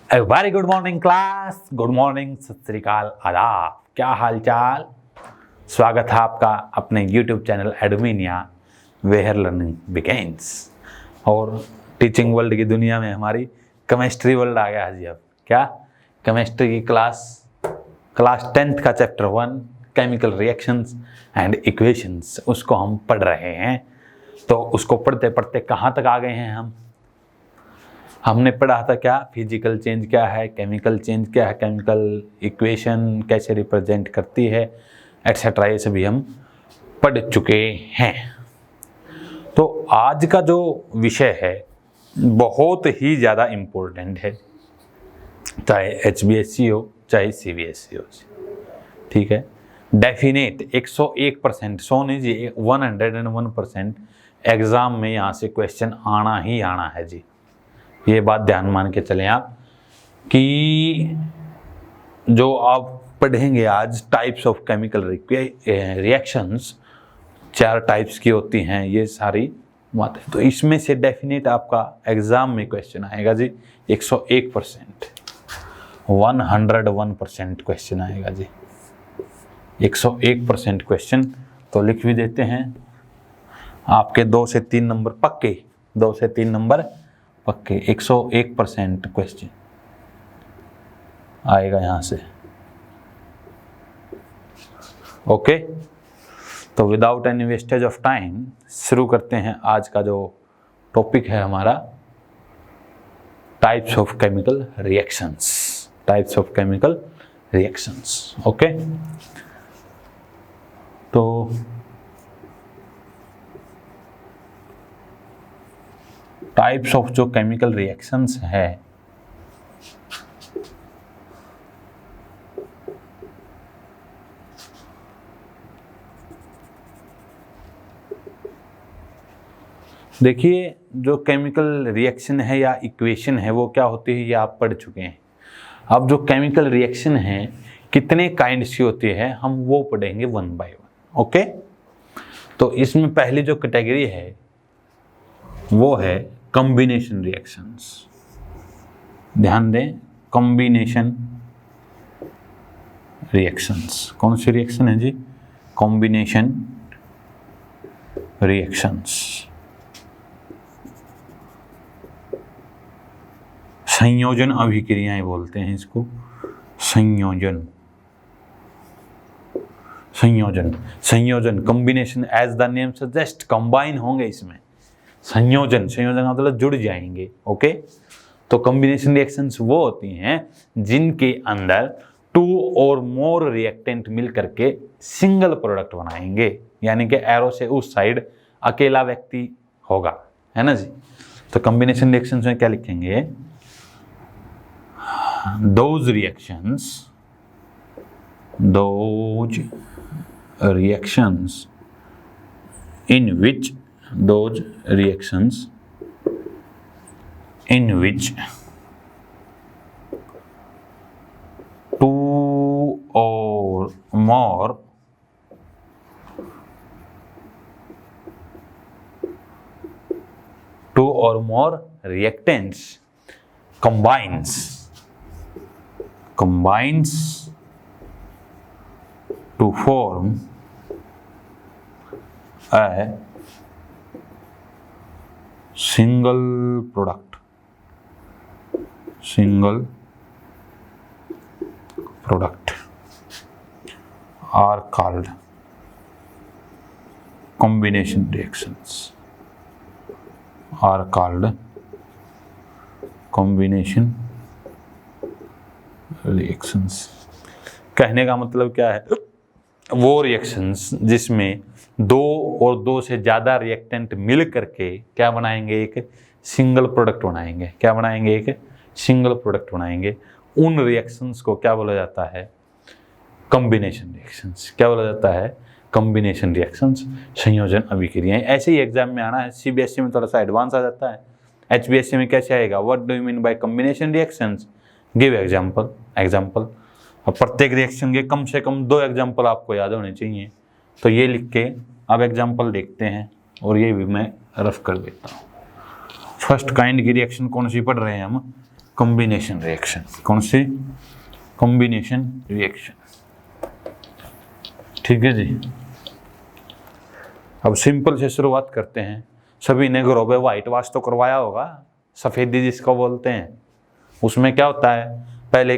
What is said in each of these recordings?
Very good morning class, good morning, सत श्री अकाल, आदाब। क्या हाल चाल। स्वागत है आपका अपने YouTube चैनल एडमिनिया वेयर लर्निंग बिगेन्स। और टीचिंग वर्ल्ड की दुनिया में हमारी केमिस्ट्री वर्ल्ड आ गया है जी। अब क्या केमिस्ट्री की क्लास 10th का chapter 1 chemical reactions and equations, उसको हम पढ़ रहे हैं। तो उसको पढ़ते पढ़ते कहाँ तक आ गए हैं हमने पढ़ा था क्या, फिजिकल चेंज क्या है, केमिकल चेंज क्या है, केमिकल इक्वेशन कैसे रिप्रेजेंट करती है, एटसेट्रा, ये सभी हम पढ़ चुके हैं। तो आज का जो विषय है बहुत ही ज़्यादा इम्पोर्टेंट है, चाहे HBSC हो चाहे CBSE हो, ठीक है। डेफिनेट 101%, 100 नहीं जी, 101% एग्ज़ाम में यहाँ से क्वेश्चन आना ही आना है जी। ये बात ध्यान मान के चलें आप कि जो आप पढ़ेंगे आज, types of chemical reactions 4 types की होती हैं, ये सारी बातें, तो इसमें से डेफिनेट आपका एग्ज़ाम में क्वेश्चन आएगा जी। 101%, 101% क्वेश्चन आएगा जी। 101% क्वेश्चन तो लिख भी देते हैं आपके 2 से 3 नंबर पक्के, 2 से 3 नंबर पक्के। 101% क्वेश्चन आएगा यहाँ से। ओके, तो without any wastage of time शुरू करते हैं आज का जो टॉपिक है हमारा, types of chemical reactions. Types of chemical reactions, okay. तो टाइप्स ऑफ जो केमिकल रिएक्शंस है, देखिए जो केमिकल रिएक्शन है या इक्वेशन है वो क्या होती है, ये आप पढ़ चुके हैं। अब जो केमिकल रिएक्शन है कितने काइंड्स की होती है हम वो पढ़ेंगे 1 बाय 1, ओके। तो इसमें पहली जो कैटेगरी है वो है कॉम्बिनेशन रिएक्शंस। ध्यान दें, कॉम्बिनेशन रिएक्शंस। कौन सी रिएक्शन है जी? Combination reactions. संयोजन अभिक्रियाएं बोलते हैं इसको, संयोजन। संयोजन, संयोजन, combination, as the name suggest, combine होंगे इसमें। संयोजन, संयोजन का मतलब जुड़ जाएंगे, ओके। तो कॉम्बिनेशन रिएक्शंस वो होती हैं जिनके अंदर 2 और मोर रिएक्टेंट मिल करके सिंगल प्रोडक्ट बनाएंगे, यानी कि एरो से उस साइड अकेला व्यक्ति होगा, है ना जी। तो कॉम्बिनेशन रिएक्शंस में क्या लिखेंगे? those reactions in which 2 or more reactants combines to form a single product are called combination reactions, कहने का मतलब क्या है? वो रिएक्शंस जिसमें 2 और 2 से ज़्यादा रिएक्टेंट मिल करके क्या बनाएंगे? एक सिंगल प्रोडक्ट बनाएंगे। क्या बनाएंगे? एक सिंगल प्रोडक्ट बनाएंगे। उन रिएक्शंस को क्या बोला जाता है? Combination reactions. क्या बोला जाता है? कॉम्बिनेशन रिएक्शंस, संयोजन अभिक्रियाएं। ऐसे ही एग्जाम में आना है। CBSE में थोड़ा सा एडवांस आ जाता है, HBSE में कैसे आएगा? What do you mean by combination reactions? Give example. अब प्रत्येक रिएक्शन के कम से कम 2 एग्जाम्पल आपको याद होने चाहिए। तो ये लिख के अब एग्जाम्पल देखते हैं, और ये भी मैं रफ कर देता हूँ। फर्स्ट काइंड की रिएक्शन कौन सी पढ़ रहे हैं हम? Combination reaction. कौन सी? Combination reaction. ठीक है जी। अब सिंपल से शुरुआत करते हैं। सभी ने घरों पे वाइट वॉश तो करवाया होगा, सफ़ेदी जिसको बोलते हैं। उसमें क्या होता है, पहले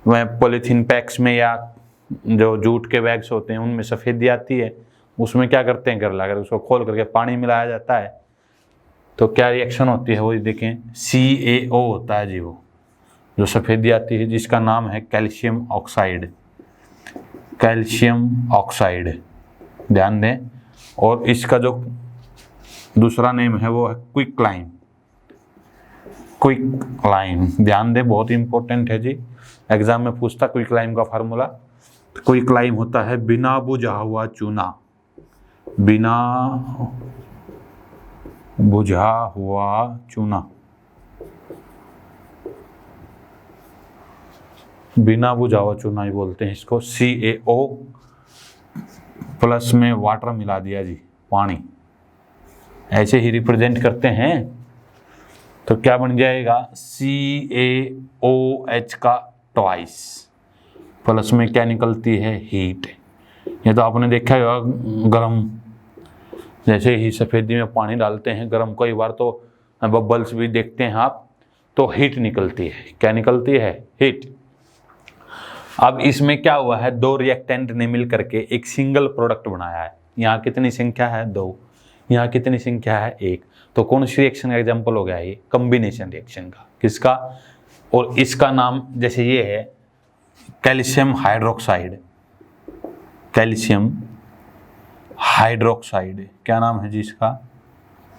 वह पॉलीथीन पैक्स में या जो जूट के बैग्स होते हैं उनमें सफ़ेदी आती है। उसमें क्या करते हैं, घर लाकर उसको खोल करके पानी मिलाया जाता है, तो क्या रिएक्शन होती है वो देखें, CaO होता है जी, वो जो सफ़ेदी आती है जिसका नाम है कैल्शियम ऑक्साइड। कैल्शियम ऑक्साइड, ध्यान दें। और इसका जो दूसरा नेम है वो है क्विकलाइम। क्विकलाइम, ध्यान दें, बहुत इंपॉर्टेंट है जी, एग्जाम में पूछता क्विकलाइम का फार्मूला। क्विकलाइम होता है बिना बुझा हुआ चूना। बिना बुझा हुआ चूना, बिना बुझा हुआ चूना ही बोलते हैं इसको। CaO प्लस में वाटर मिला दिया जी, पानी, ऐसे ही रिप्रेजेंट करते हैं। तो क्या बन जाएगा, CaOH का ट्वाइस, प्लस में क्या निकलती है, हीट। ये तो आपने देखा होगा, गरम, जैसे ही सफ़ेदी में पानी डालते हैं गरम, कई बार तो बबल्स भी देखते हैं आप, तो हीट निकलती है। क्या निकलती है, हीट। अब इसमें क्या हुआ है, दो रिएक्टेंट ने मिल करके एक सिंगल प्रोडक्ट बनाया है। यहाँ कितनी संख्या है, 2, यहाँ कितनी संख्या है, 1। तो कौन सी रिएक्शन का एग्जाम्पल हो गया ये, कॉम्बिनेशन रिएक्शन का। किसका, और इसका नाम जैसे ये है कैल्शियम हाइड्रोक्साइड। कैल्शियम हाइड्रोक्साइड, क्या नाम है जी इसका,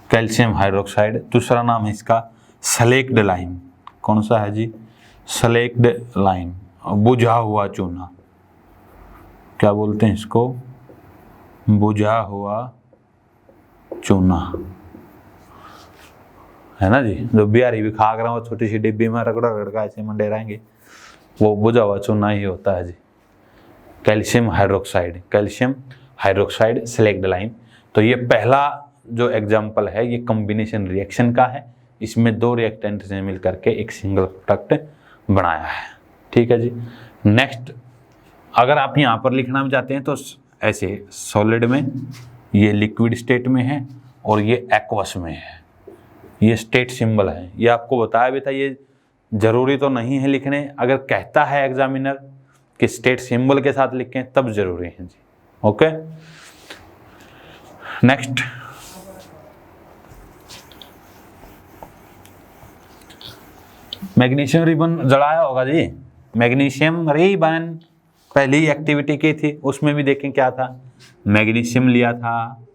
कैल्शियम हाइड्रोक्साइड। दूसरा नाम है इसका स्लेक्ड लाइम। कौन सा है जी, स्लेक्ड लाइम, बुझा हुआ चूना। क्या बोलते हैं इसको, बुझा हुआ चूना, है ना जी। जो बिहारी भी खा कर वो छोटी सी डिब्बी में रगड़ा रगड़ा ऐसे मंडेराएंगे, वो बुझा हुआ चूना ही होता है जी, calcium hydroxide. Calcium hydroxide slaked lime. तो ये पहला जो एग्जाम्पल है ये कॉम्बिनेशन रिएक्शन का है। इसमें दो रिएक्टेंट ने मिल करके एक सिंगल प्रोडक्ट बनाया है। ठीक है जी। नेक्स्ट, अगर आप यहाँ पर लिखना भी चाहते हैं तो ऐसे, सॉलिड में, ये लिक्विड स्टेट में है और ये एक्वस में है। ये स्टेट सिंबल है, ये आपको बताया भी था। ये जरूरी तो नहीं है लिखने, अगर कहता है एग्जामिनर कि स्टेट सिंबल के साथ लिखें तब जरूरी है जी। ओके, नेक्स्ट, मैग्नीशियम रिबन जलाया होगा जी। मैग्नीशियम रिबन पहली एक्टिविटी की थी, उसमें भी देखें क्या था, मैग्नीशियम लिया था,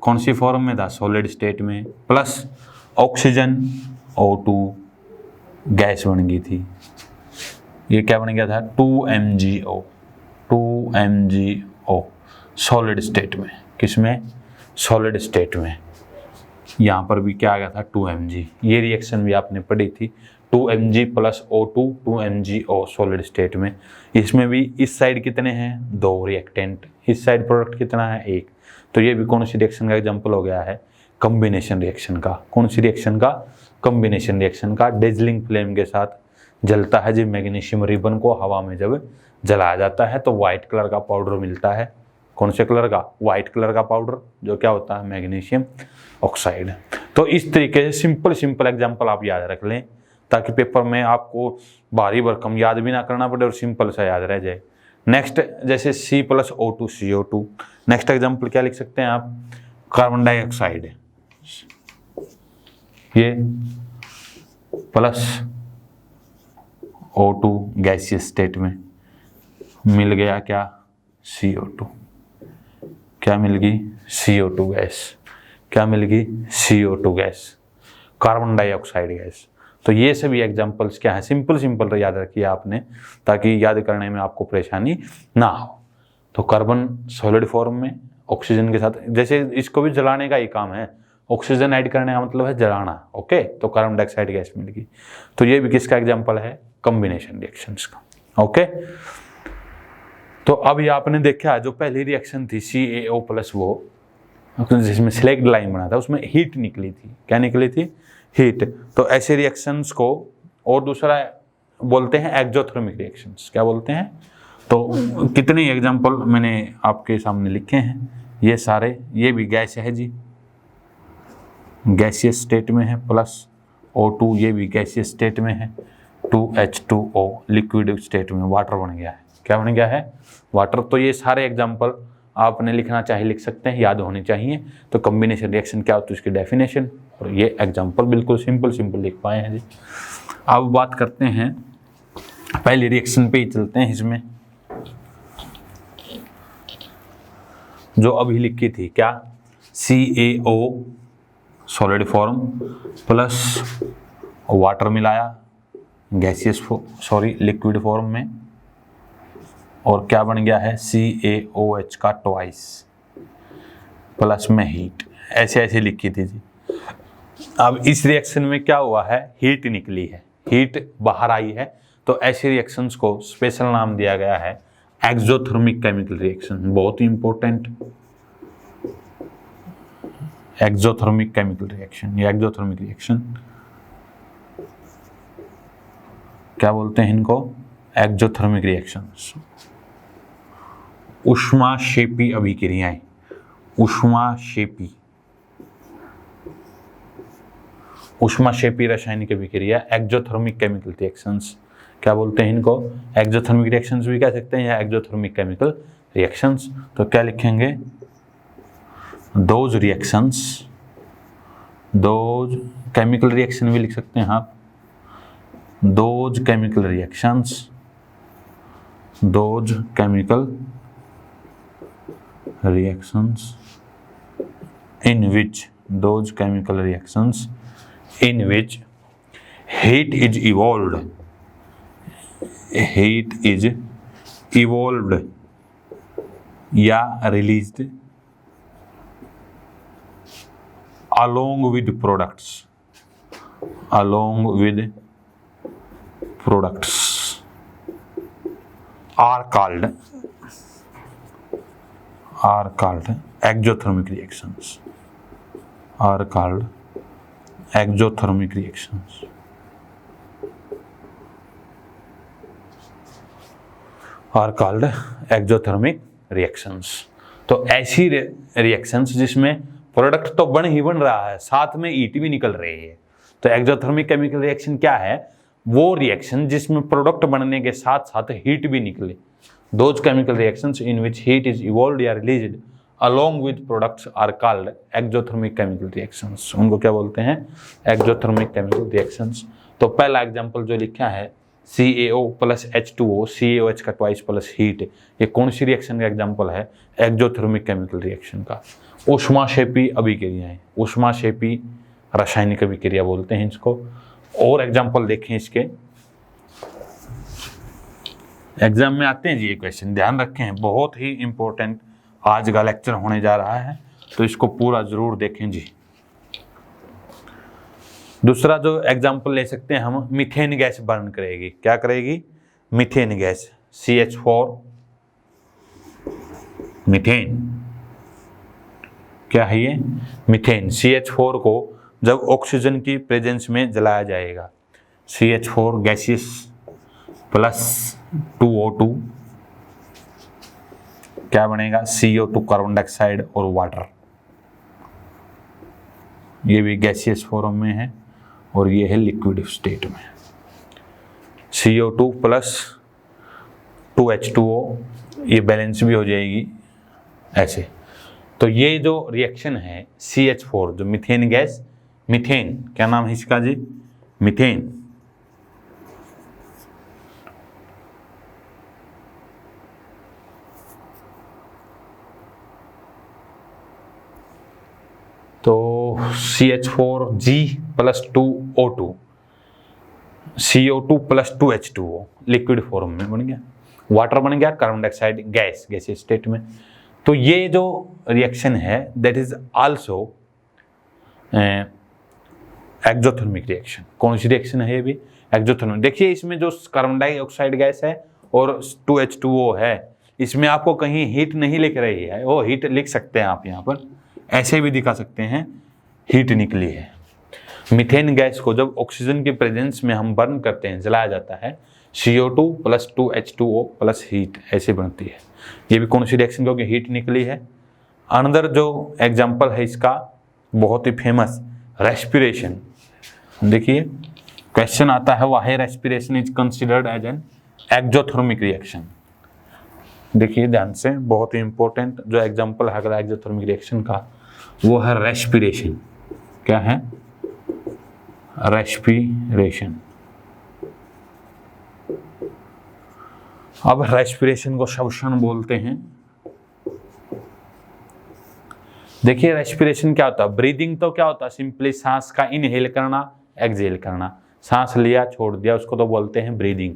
कौन सी फॉर्म में था, सॉलिड स्टेट में, प्लस ऑक्सीजन O2 गैस बन गई थी। ये क्या बन गया था, 2MgO। 2MgO सॉलिड स्टेट में, किसमें, सॉलिड स्टेट में। यहाँ पर भी क्या आ गया था, 2Mg। ये रिएक्शन भी आपने पढ़ी थी, 2Mg plus O2, 2MgO solid state में। इसमें भी इस साइड कितने हैं, 2 रिएक्टेंट, इस साइड प्रोडक्ट कितना है, 1। तो ये भी कौन सी रिएक्शन का एग्जांपल हो गया है, कॉम्बिनेशन रिएक्शन का। कौन सी रिएक्शन का, कॉम्बिनेशन रिएक्शन का। डेजलिंग फ्लेम के साथ जलता है जी मैग्नीशियम रिबन को हवा में जब जलाया जाता है तो व्हाइट कलर का पाउडर मिलता है। कौन से कलर का, व्हाइट कलर का पाउडर, जो क्या होता है, मैग्नीशियम ऑक्साइड। तो इस तरीके से सिंपल एग्जांपल आप याद रख लें ताकि पेपर में आपको भारी भरकम याद भी ना करना पड़े और सिंपल सा याद रह जाए। नेक्स्ट, जैसे C+O2 CO2। नेक्स्ट एग्जांपल क्या लिख सकते हैं आप, कार्बन डाइऑक्साइड, ये प्लस O2 गैसियस स्टेट में मिल गया क्या, CO2। क्या मिल गई, CO2 गैस। क्या मिल गई, CO2 gas, carbon dioxide gas. तो ये सभी एग्जांपल्स क्या है, सिंपल याद रखिए आपने ताकि याद करने में आपको परेशानी ना हो। तो कार्बन सॉलिड फॉर्म में ऑक्सीजन के साथ, जैसे इसको भी जलाने का ही काम है, ऑक्सीजन ऐड करने का मतलब है जलाना। ओके, तो कार्बन डाइऑक्साइड गैस मिल गई। तो ये भी किसका एग्जाम्पल है, कॉम्बिनेशन रिएक्शंस का। ओके, तो अब ये आपने देखा जो पहली रिएक्शन थी CaO प्लस, वो जिसमें स्लेक्ड लाइन बना था, उसमें हीट निकली थी। क्या निकली थी, हीट। तो ऐसे रिएक्शंस को और दूसरा बोलते हैं एक्जोथर्मिक रिएक्शंस। क्या बोलते हैं? तो कितने एग्जाम्पल मैंने आपके सामने लिखे हैं, ये सारे, ये भी गैस है जी, गैसियस स्टेट में है, प्लस O2 ये भी गैसियस स्टेट में है, 2H2O लिक्विड स्टेट में वाटर बन गया है। क्या बन गया है? वाटर। तो ये सारे एग्जाम्पल आपने लिखना चाहे लिख सकते हैं, याद होने चाहिए। तो कॉम्बिनेशन रिएक्शन क्या होती है, उसकी डेफिनेशन, और ये एग्जाम्पल बिल्कुल सिंपल लिख पाए हैं जी। अब बात करते हैं पहली रिएक्शन पे ही चलते हैं, इसमें जो अभी लिखी थी, क्या? CaO solid form plus water मिलाया गैसियस लिक्विड फॉर्म में, और क्या बन गया है? CaOH का ट्वाइस प्लस में हीट। ऐसे लिखी थी जी। अब इस रिएक्शन में क्या हुआ है? हीट निकली है, हीट बाहर आई है। तो ऐसे रिएक्शंस को स्पेशल नाम दिया गया है एक्सोथर्मिक केमिकल रिएक्शन। बहुत ही इंपॉर्टेंट, एक्सोथर्मिक केमिकल रिएक्शन। ये एक्सोथर्मिक रिएक्शन क्या बोलते हैं इनको? Exothermic reactions. ऊष्माक्षेपी अभिक्रियाएं, ऊष्माक्षेपी रासायनिक अभिक्रिया, एक्सोथर्मिक केमिकल रिएक्शंस। क्या बोलते हैं इनको? एक्सोथर्मिक रिएक्शंस भी कह सकते हैं या एक्सोथर्मिक केमिकल रिएक्शंस। तो क्या लिखेंगे? दोज केमिकल रिएक्शन भी लिख सकते हैं आप। Those chemical reactions in which heat is evolved या released along with products are called exothermic reactions. तो ऐसी रिएक्शंस जिसमें प्रोडक्ट तो बन रहा है, साथ में हीट भी निकल रही है। तो एक्सोथर्मिक केमिकल रिएक्शन क्या है? वो रिएक्शन जिसमें प्रोडक्ट बनने के साथ साथ हीट भी निकले। Those chemical reactions in which heat is evolved या released along with products are called exothermic chemical reactions. उनको क्या बोलते हैं? Exothermic chemical reactions. तो पहला एग्जांपल जो लिखा है CaO प्लस H2O, CaOH का ट्वाइस प्लस हीट, ये कौन सी रिएक्शन का एग्जांपल है? एक्सोथर्मिक केमिकल रिएक्शन का। ऊष्माक्षेपी अभिक्रियाएं, ऊष्माक्षेपी रासायनिक अभिक्रिया बोलते हैं इसको। और एग्जांपल देखें इसके, एग्जाम में आते हैं जी ये क्वेश्चन, ध्यान रखें, बहुत ही इंपॉर्टेंट आज का लेक्चर होने जा रहा है, तो इसको पूरा जरूर देखें जी। दूसरा जो एग्जांपल ले सकते हैं हम, मीथेन गैस बर्न करेगी। क्या करेगी? Methane gas, CH4 methane. क्या है ये? मीथेन। CH4 को जब ऑक्सीजन की प्रेजेंस में जलाया जाएगा, CH4 गैसियस प्लस 2O2, क्या बनेगा? CO2 कार्बन डाइऑक्साइड और वाटर। ये भी गैसियस फॉर्म में है और ये है लिक्विड स्टेट में। CO2 प्लस 2H2O, ये बैलेंस भी हो जाएगी ऐसे। तो ये जो रिएक्शन है CH4, जो मीथेन गैस, मीथेन क्या नाम है इसका जी? मीथेन। तो CH4G plus 2O2, CO2 plus 2H2O liquid form में बन गया, वाटर बन गया, कार्बन डाइऑक्साइड गैस, गैसीय स्टेट में। तो ये जो रिएक्शन है that is also exothermic reaction. कौन सी रिएक्शन है ये भी? एक्सोथर्मिक। देखिए इसमें जो कार्बन डाइऑक्साइड गैस है और 2H2O है, इसमें आपको कहीं हीट नहीं लिख रही है, वो हीट लिख सकते हैं आप यहाँ पर, ऐसे भी दिखा सकते हैं हीट निकली है। मीथेन गैस को जब ऑक्सीजन के प्रेजेंस में हम बर्न करते हैं, जलाया जाता है, CO2 प्रेजेंस में हम बर्न करते हैं, जलाया जाता है, CO2 + 2H2O + हीट ऐसे बनती है। ये भी कौन सी रिएक्शन, क्योंकि हीट निकली है। अनदर जो एग्जाम्पल है इसका बहुत ही फेमस, रेस्पिरेशन। देखिए क्वेश्चन आता है, why respiration is considered as an exothermic reaction. देखिए ध्यान से, बहुत ही इंपॉर्टेंट जो एग्जाम्पल है अगला एक्सोथर्मिक रिएक्शन का, वो है रेस्पिरेशन। क्या है? रेस्पिरेशन। अब रेस्पिरेशन को श्वसन बोलते हैं। देखिए रेस्पिरेशन क्या होता है? ब्रीदिंग तो क्या होता है? सिंपली सांस का इनहेल करना, एक्सहेल करना, सांस लिया छोड़ दिया, उसको तो बोलते हैं ब्रीदिंग।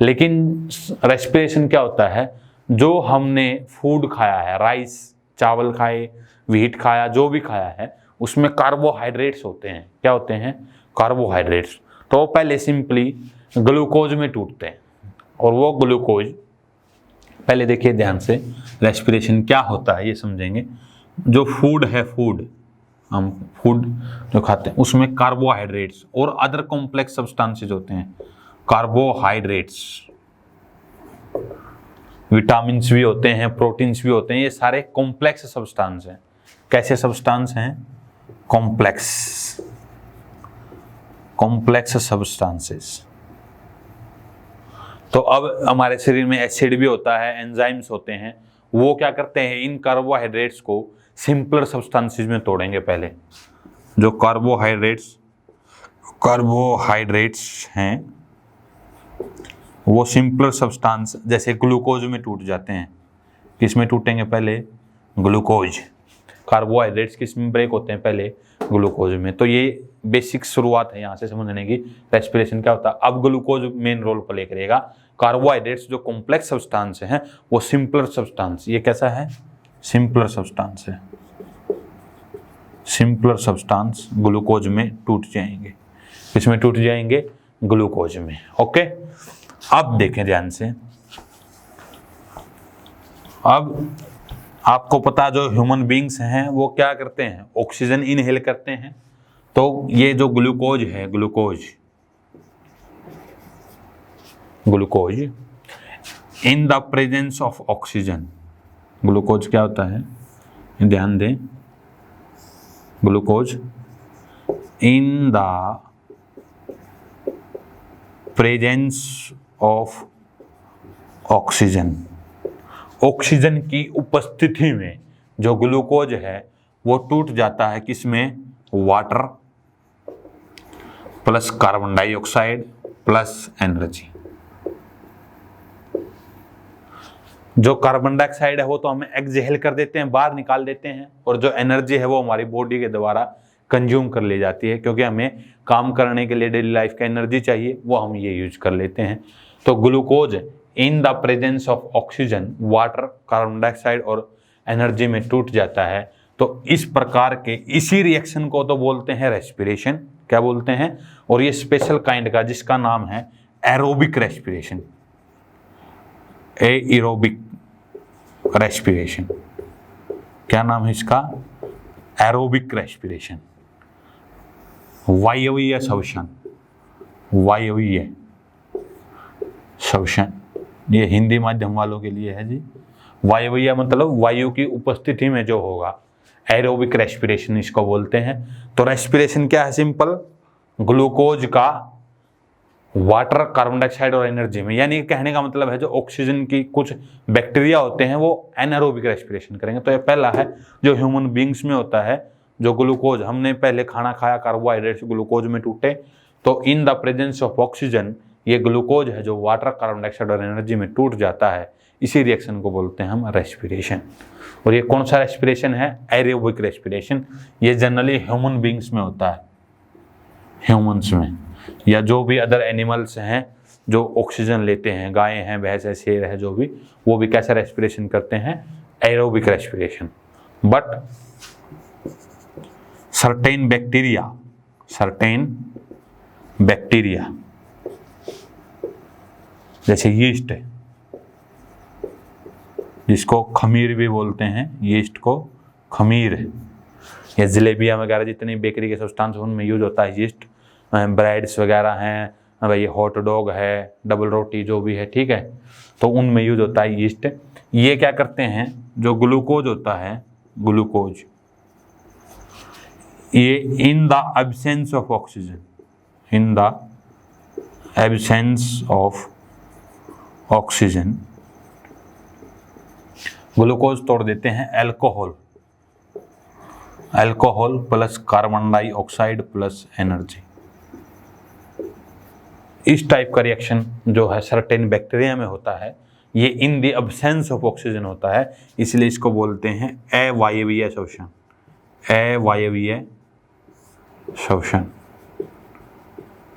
लेकिन रेस्पिरेशन क्या होता है? जो हमने फूड खाया है, राइस चावल खाए, व्हीट खाया, जो भी खाया है, उसमें कार्बोहाइड्रेट्स होते हैं। क्या होते हैं? कार्बोहाइड्रेट्स। तो पहले सिंपली ग्लूकोज में टूटते हैं, और वो ग्लूकोज, पहले देखिए ध्यान से, रेस्पिरेशन क्या होता है ये समझेंगे। जो फूड है, फूड हम फूड जो खाते हैं उसमें कार्बोहाइड्रेट्स और अदर कॉम्प्लेक्स सब्सटेंसेस होते हैं। कार्बोहाइड्रेट्स, विटामिन्स भी होते हैं, प्रोटीन्स भी होते हैं, ये सारे कॉम्प्लेक्स सब्सटेंस हैं। कैसे सब्सटेंस हैं? Complex substances. तो अब हमारे शरीर में एसिड भी होता है, एंजाइम्स होते हैं, वो क्या करते हैं? इन कार्बोहाइड्रेट्स को सिंपलर सब्सटेंसेस में तोड़ेंगे। पहले जो कार्बोहाइड्रेट्स हैं वो सिंपलर सब्सटेंस जैसे ग्लूकोज में टूट जाते हैं। किस में टूटेंगे? पहले ग्लूकोज। कार्बोहाइड्रेट्स किस में ब्रेक होते हैं? पहले ग्लूकोज में। तो ये बेसिक शुरुआत है यहाँ से समझने की, रेस्पिरेशन क्या होता है। अब ग्लूकोज मेन रोल प्ले करेगा। कार्बोहाइड्रेट्स जो कॉम्प्लेक्स सब्सटेंस हैं वो सिंपलर सब्सटेंस, ये कैसा है? सिंपलर सब्सटेंस है। सिंपलर सब्सटेंस ग्लूकोज में टूट जाएंगे। किसमें टूट जाएंगे? ग्लूकोज में। ओके, अब देखें ध्यान से। अब आपको पता, जो ह्यूमन बींग्स हैं वो क्या करते हैं? ऑक्सीजन इनहेल करते हैं। तो ये जो ग्लूकोज है, glucose in the presence of oxygen, glucose क्या होता है? ध्यान दें, glucose in the presence of oxygen, oxygen की उपस्थिति में जो ग्लूकोज है वो टूट जाता है। किसमें? Water plus carbon dioxide plus energy. जो कार्बन डाइऑक्साइड है वो तो हम एक्सहेल कर देते हैं, बाहर निकाल देते हैं, और जो एनर्जी है वो हमारी बॉडी के द्वारा कंज्यूम कर ली जाती है, क्योंकि हमें काम करने के लिए डेली लाइफ का एनर्जी चाहिए, वो हम ये यूज कर लेते हैं। तो glucose in the presence of oxygen, water, carbon dioxide और एनर्जी में टूट जाता है। तो इस प्रकार के इसी रिएक्शन को तो बोलते हैं रेस्पिरेशन। क्या बोलते हैं? और ये स्पेशल काइंड का जिसका नाम है एरोबिक रेस्पिरेशन। एरोबिक रेस्पिरेशन, क्या नाम है इसका? Aerobic respiration. वायवीय श्वसन, वायवीय श्वसन, ये हिंदी माध्यम वालों के लिए है जी। वायवीय मतलब वायु की उपस्थिति में जो होगा, एरोबिक रेस्पिरेशन इसको बोलते हैं। तो रेस्पिरेशन क्या है? सिंपल, ग्लूकोज का वाटर, कार्बन डाइऑक्साइड और एनर्जी में, यानी कहने का मतलब है जो ऑक्सीजन की कुछ बैक्टीरिया होते हैं वो एनारोबिक रेस्पिरेशन करेंगे। तो ये पहला है जो ह्यूमन बींग्स में होता है, जो ग्लूकोज, हमने पहले खाना खाया, कार्बोहाइड्रेट्स ग्लूकोज में टूटे, तो in the presence of oxygen ये ग्लूकोज है जो वाटर, कार्बन डाइऑक्साइड और एनर्जी में टूट जाता है, इसी रिएक्शन को बोलते हैं हम रेस्पिरेशन। और ये कौन सा रेस्पिरेशन है? Aerobic respiration. ये जनरली ह्यूमन बींग्स में होता है, ह्यूमंस में, या जो भी अदर एनिमल्स हैं जो ऑक्सीजन लेते हैं, गाय हैं, भैंस है, शेर है, जो भी, वो भी कैसा रेस्पिरेशन करते हैं? Aerobic respiration. But certain bacteria जैसे यीस्ट है, जिसको खमीर भी बोलते हैं, यीस्ट को खमीर, ये जलेबियाँ वगैरह जितनी बेकरी के सब्सटेंस उनमें यूज होता है यीस्ट। ब्रेड्स वगैरह हैं भाई, हॉट डॉग है, डबल रोटी जो भी है, ठीक है, तो उनमें यूज होता है यीस्ट। ये क्या करते हैं, जो ग्लूकोज होता है, ग्लूकोज, ये in the absence of oxygen, in the absence of oxygen glucose तोड़ देते हैं alcohol, alcohol plus carbon dioxide plus energy. इस टाइप का रिएक्शन जो है सर्टेन बैक्टीरिया में होता है, ये in the absence of oxygen होता है, इसलिए इसको बोलते हैं अवायवीय श्वसन, अवायवीय श्वसन,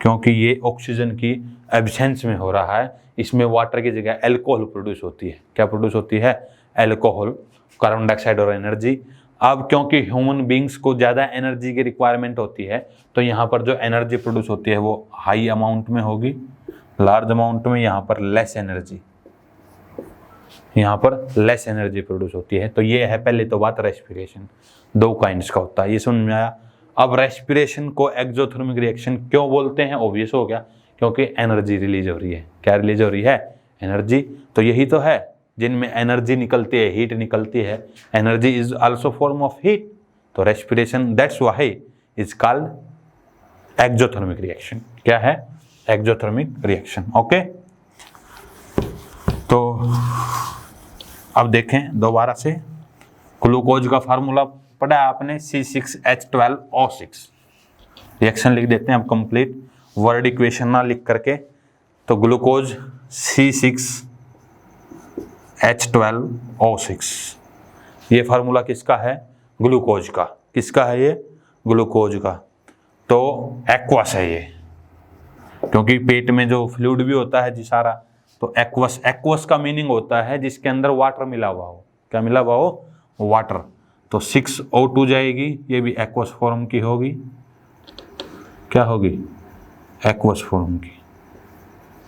क्योंकि ये ऑक्सीजन की एब्सेंस में हो रहा है। इसमें वाटर की जगह अल्कोहल प्रोड्यूस होती है। क्या प्रोड्यूस होती है? अल्कोहल, कार्बन डाइऑक्साइड और एनर्जी। अब क्योंकि ह्यूमन बींग्स को ज़्यादा एनर्जी की रिक्वायरमेंट होती है, तो यहाँ पर जो एनर्जी प्रोड्यूस होती है वो हाई अमाउंट में होगी, लार्ज अमाउंट में, यहाँ पर लेस एनर्जी, यहाँ पर लेस एनर्जी प्रोड्यूस होती है। तो ये है पहले तो बात रेस्पिरेशन, दो काइंड्स का होता है, ये समझ में आया। अब रेस्पिरेशन को एक्सोथर्मिक रिएक्शन क्यों बोलते हैं? ऑब्वियस हो गया, क्योंकि एनर्जी रिलीज हो रही है। क्या रिलीज हो रही है? एनर्जी। तो यही तो है जिनमें एनर्जी निकलती है, हीट निकलती है। Energy is also form of heat. तो respiration, that's why is called exothermic reaction. क्या है? Exothermic reaction. ओके, तो अब देखें दोबारा से, ग्लूकोज का फार्मूला पढ़ा है आपने, C6H12O6। रिएक्शन लिख देते हैं अब कंप्लीट, वर्ड इक्वेशन ना लिख करके। तो ग्लूकोज C6H12O6, ये फार्मूला किसका है? ग्लूकोज का। किसका है ये? ग्लूकोज का। तो एक्वस है ये, क्योंकि पेट में जो फ्लूइड भी होता है जी सारा, तो एक्वस, एक्वस का मीनिंग होता है जिसके अंदर वाटर मिला हुआ हो। क्या मिला हुआ हो? वाटर। तो 6O2 जाएगी, ये भी एक्वस फॉर्म की होगी। क्या होगी? एक्वस फॉर्म की।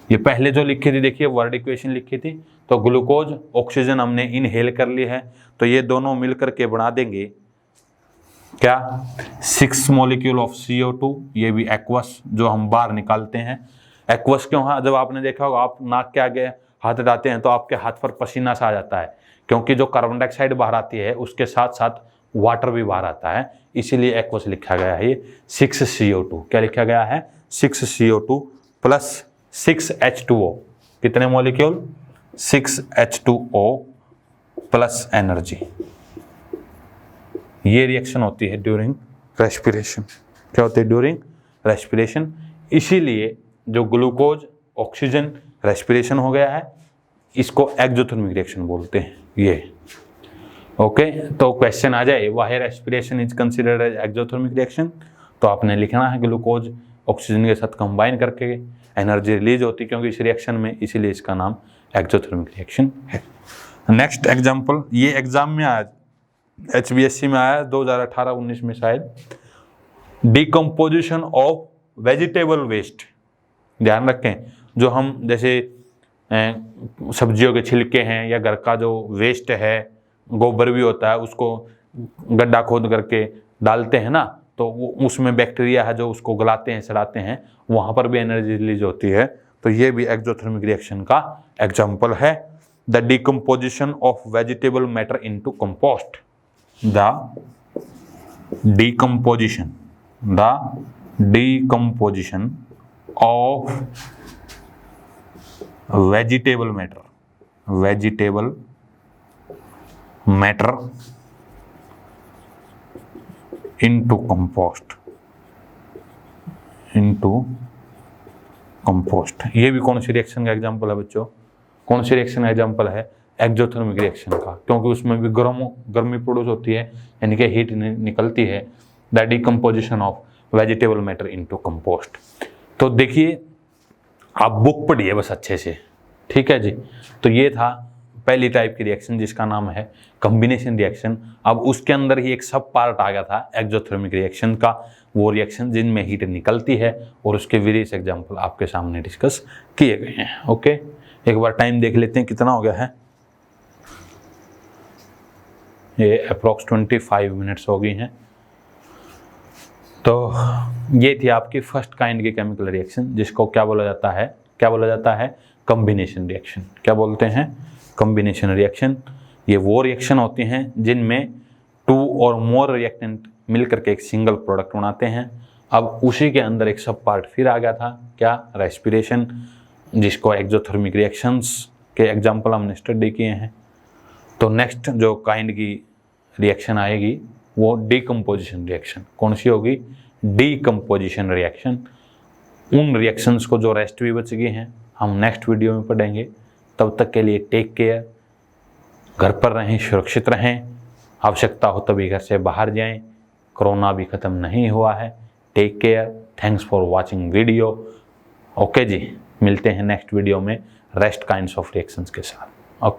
ये पहले जो लिखी थी, देखिए वर्ड इक्वेशन लिखी थी, तो ग्लूकोज, ऑक्सीजन हमने इनहेल कर ली है, तो ये दोनों मिलकर के बना देंगे क्या? 6 मॉलिक्यूल ऑफ CO2, ये भी एक्वस, जो हम बाहर निकालते हैं। एक्वस क्यों है? जब आपने देखा होगा, आप नाक के आगे हाथ डालते हैं तो आपके हाथ पर पसीना सा आ जाता है, क्योंकि जो कार्बन डाइऑक्साइड बाहर आती है उसके साथ साथ वाटर भी बाहर आता है, इसीलिए एक्वस लिखा गया है। ये 6CO2, क्या लिखा गया है? 6CO2 प्लस 6H2O, कितने मॉलिक्यूल? 6H2O plus energy. ये रिएक्शन होती है ड्यूरिंग रेस्पिरेशन। क्या होती है? During respiration. इसीलिए जो ग्लूकोज, ऑक्सीजन, रेस्पिरेशन हो गया है, इसको एक्सोथर्मिक रिएक्शन बोलते हैं ये। ओके, तो क्वेश्चन आ जाए, why respiration is considered as exothermic reaction, तो आपने लिखना है ग्लूकोज ऑक्सीजन के साथ कंबाइन करके एनर्जी रिलीज होती, क्योंकि इस रिएक्शन में, इसीलिए इसका नाम एक्सोथर्मिक रिएक्शन है। नेक्स्ट एग्जांपल, ये एग्जाम में आया, HBSC में आया 2018-19 में शायद, डिकम्पोजिशन ऑफ वेजिटेबल वेस्ट। ध्यान रखें, जो हम जैसे सब्जियों के छिलके हैं या घर का जो वेस्ट है, गोबर भी होता है, उसको गड्ढा खोद करके डालते हैं ना, तो वो उसमें बैक्टीरिया है जो उसको गलाते हैं, सड़ाते हैं, वहाँ पर भी एनर्जी रिलीज होती है। तो ये भी एक्सोथर्मिक रिएक्शन का एग्जाम्पल है। The decomposition of vegetable matter into compost, the decomposition of vegetable matter into compost। ये भी कौन सी रिएक्शन का एग्जांपल है बच्चों? कौन सी रिएक्शन का एग्जांपल है? एक्सोथर्मिक रिएक्शन का, क्योंकि उसमें भी गर्मी प्रोड्यूस होती है, यानी कि हीट निकलती है। The decomposition of vegetable matter into compost. तो देखिए, आप बुक पढ़िए बस अच्छे से, ठीक है जी। तो ये था पहली टाइप की रिएक्शन जिसका नाम है कॉम्बिनेशन रिएक्शन। अब उसके अंदर ही एक सब पार्ट आ गया था एक्सोथर्मिक रिएक्शन का, वो रिएक्शन जिनमें हीट निकलती है, और उसके वेरियस एग्जांपल आपके सामने डिस्कस किए गए हैं। ओके, एक बार टाइम देख लेते हैं कितना हो गया है। ये अप्रॉक्स 25 मिनट्स हो गई हैं। तो ये थी आपकी फर्स्ट काइंड की केमिकल रिएक्शन, जिसको क्या बोला जाता है कॉम्बिनेशन रिएक्शन। क्या बोलते हैं? Combination reaction. ये वो रिएक्शन होती हैं जिनमें 2 और मोर रिएक्टेंट मिलकर के एक सिंगल प्रोडक्ट बनाते हैं। अब उसी के अंदर एक सब पार्ट फिर आ गया था, क्या? रेस्पिरेशन, जिसको एक्सोथर्मिक रिएक्शंस के एग्जाम्पल हमने स्टडी किए हैं। तो नेक्स्ट जो काइंड की रिएक्शन आएगी वो डीकम्पोजिशन रिएक्शन। कौन सी होगी? Decomposition reaction. उन रिएक्शंस को जो रेस्ट भी बच गए हैं हम नेक्स्ट वीडियो में पढ़ेंगे। तब तक के लिए टेक केयर, घर पर रहें, सुरक्षित रहें, आवश्यकता हो तभी घर से बाहर जाएं, कोरोना भी ख़त्म नहीं हुआ है। Take care, thanks for watching video. Okay जी, मिलते हैं नेक्स्ट वीडियो में रेस्ट काइंड्स ऑफ रिएक्शंस के साथ।